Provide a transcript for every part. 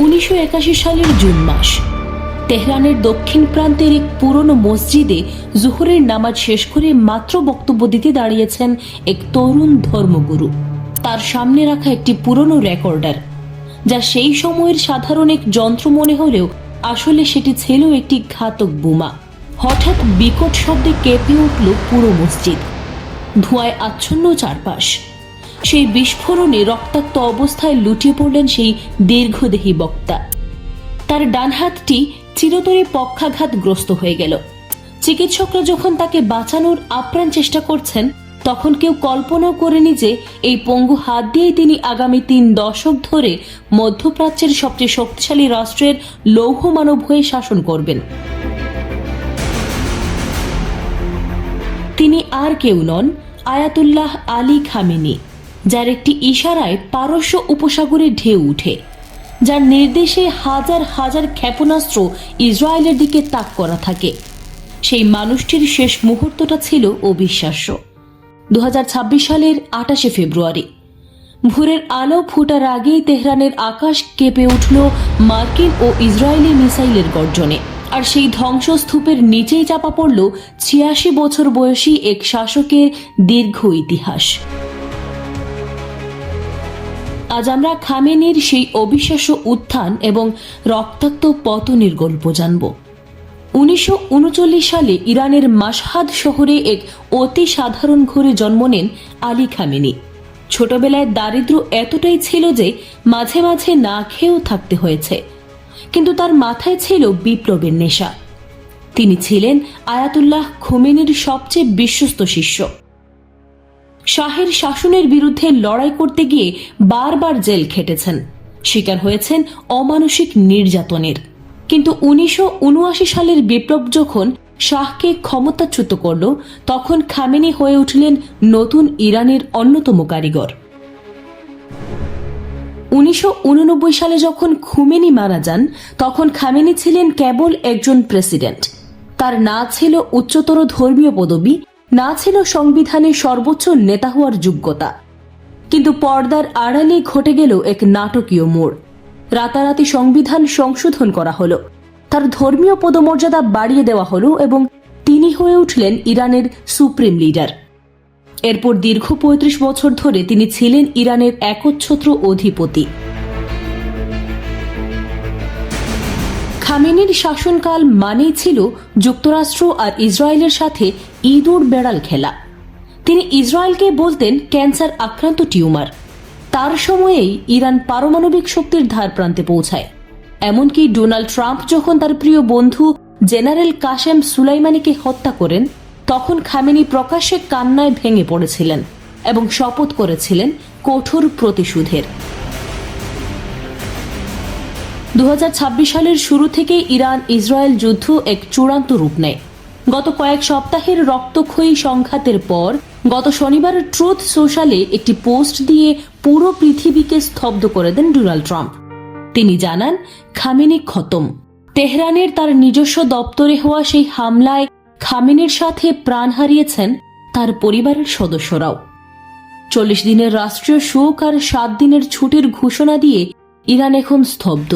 1981 সালের জুন মাস। তেহরানের দক্ষিণ প্রান্তের এক পুরনো মসজিদে জোহরের নামাজ শেষ করে মাত্র বক্তব্য দিতে দাঁড়িয়েছেন এক তরুণ ধর্মগুরু। তার সামনে রাখা একটি পুরনো রেকর্ডার, যা সেই সময়ের সাধারণ এক যন্ত্র মনে হলেও আসলে সেটি ছিল একটি ঘাতক বোমা। হঠাৎ বিকট শব্দে কেঁপে উঠল পুরো মসজিদ, ধোঁয়ায় আচ্ছন্ন চারপাশ। সেই বিস্ফোরণে রক্তাক্ত অবস্থায় লুটিয়ে পড়লেন সেই দীর্ঘদেহী বক্তা। তার ডান হাতটি চিরতরে পক্ষাঘাতগ্রস্ত হয়ে গেল। চিকিৎসকরা যখন তাকে বাঁচানোর আপ্রাণ চেষ্টা করছেন, তখন কেউ কল্পনাও করেনি যে এই পঙ্গু হাত দিয়েই তিনি আগামী 3 দশক ধরে মধ্যপ্রাচ্যের সবচেয়ে শক্তিশালী রাষ্ট্রের লৌহ মানব হয়ে শাসন করবেন। তিনি আর কেউ নন, আয়াতুল্লাহ আলী খামেনি, যার একটি ইশারায় পারস্য উপসাগরে ঢেউ উঠে, যার নির্দেশে হাজার হাজার ক্ষেপণাস্ত্র ইসরায়েলের দিকে তাক করা থাকে। সেই মানুষটির শেষ মুহূর্তটা ছিল অবিশ্বাস্য। 2026 সালের 28 ফেব্রুয়ারি ভোরের আলো ফোটার আগেই তেহরানের আকাশ কেঁপে উঠল মার্কিন ও ইসরায়েলি মিসাইলের গর্জনে। আর সেই ধ্বংসস্তূপের নিচেই চাপা পড়ল 86 বছর বয়সী এক শাসকের দীর্ঘ ইতিহাস। আজ আমরা খামেনির সেই অবিশ্বাস্য উত্থান এবং রক্তাক্ত পতনের গল্প জানব। 1939 সালে ইরানের মাশহাদ শহরে এক অতি সাধারণ ঘরে জন্ম নেন আলী খামেনি। ছোটবেলায় দারিদ্র্য এতটাই ছিল যে মাঝে মাঝে না খেয়েও থাকতে হয়েছে, কিন্তু তার মাথায় ছিল বিপ্লবের নেশা। তিনি ছিলেন আয়াতুল্লাহ খোমেনির সবচেয়ে বিশ্বস্ত শিষ্য। শাহের শাসনের বিরুদ্ধে লড়াই করতে গিয়ে বারবার জেল খেটেছেন, শিকার হয়েছেন অমানসিক নির্যাতনের। কিন্তু 1979 সালের বিপ্লব যখন শাহকে ক্ষমতাচ্যুত করল, তখন খামেনি হয়ে উঠলেন নতুন ইরানের অন্যতম কারিগর। 1989 সালে যখন খোমেনি মারা যান, তখন খামেনি ছিলেন কেবল একজন প্রেসিডেন্ট। তার না ছিল উচ্চতর ধর্মীয় পদবি, না ছিল সংবিধানের সর্বোচ্চ নেতা হওয়ার যোগ্যতা। কিন্তু পর্দার আড়ালে ঘটে গেল এক নাটকীয় মোড়। রাতারাতি সংবিধান সংশোধন করা হলো, তার ধর্মীয় পদমর্যাদা বাড়িয়ে দেওয়া হলো এবং তিনি হয়ে উঠলেন ইরানের সুপ্রিম লিডার। এরপর দীর্ঘ 35 বছর ধরে তিনি ছিলেন ইরানের একচ্ছত্র অধিপতি। খামেনির শাসনকাল মানেই ছিল যুক্তরাষ্ট্র আর ইসরায়েলের সাথে ইঁদুর বেড়াল খেলা। তিনি ইসরায়েলকে বলতেন ক্যান্সার আক্রান্ত টিউমার। তার সময়েই ইরান পারমাণবিক শক্তির ধার প্রান্তে পৌঁছায়। এমনকি ডোনাল্ড ট্রাম্প যখন তার প্রিয় বন্ধু জেনারেল কাশেম সুলাইমানিকে হত্যা করেন, তখন খামেনি প্রকাশ্যে কান্নায় ভেঙে পড়েছিলেন এবং শপথ করেছিলেন কঠোর প্রতিশোধের। 2026 সালের শুরু থেকেই ইরান ইসরায়েল যুদ্ধ এক চূড়ান্ত রূপ নেয়। গত কয়েক সপ্তাহের রক্তক্ষয়ী সংঘাতের পর গত শনিবার ট্রুথ সোশ্যালে একটি পোস্ট দিয়ে পুরো পৃথিবীকে স্তব্ধ করে দেন ডোনাল্ড ট্রাম্প। তিনি জানান, খামেনি খতম। তেহরানের তার নিজস্ব দপ্তরে হওয়া সেই হামলায় খামেনির সাথে প্রাণ হারিয়েছেন তার পরিবারের সদস্যরাও। 40 দিনের রাষ্ট্রীয় শোক আর 7 দিনের ছুটির ঘোষণা দিয়ে ইরান এখন স্তব্ধ।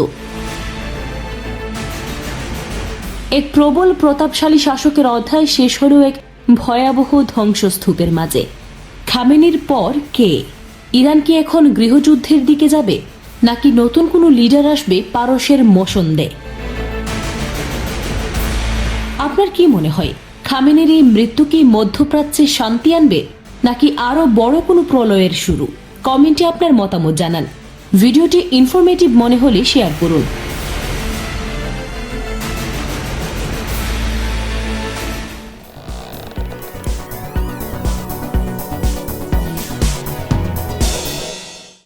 এক প্রবল প্রতাপশালী শাসকের অধ্যায় শেষ হল এক ভয়াবহ ধ্বংসস্তূপের মাঝে। খামেনির পর কে? ইরান কি এখন গৃহযুদ্ধের দিকে যাবে, নাকি নতুন কোনো লিডার আসবে পারস্যের মসন্দে? আপনার কি মনে হয়, খামেনির এই মৃত্যু কি মধ্যপ্রাচ্যে শান্তি আনবে, নাকি আরো বড় কোনো প্রলয়ের শুরু? কমেন্টে আপনার মতামত জানান। ভিডিওটি ইনফরমেটিভ মনে হলে শেয়ার করুন।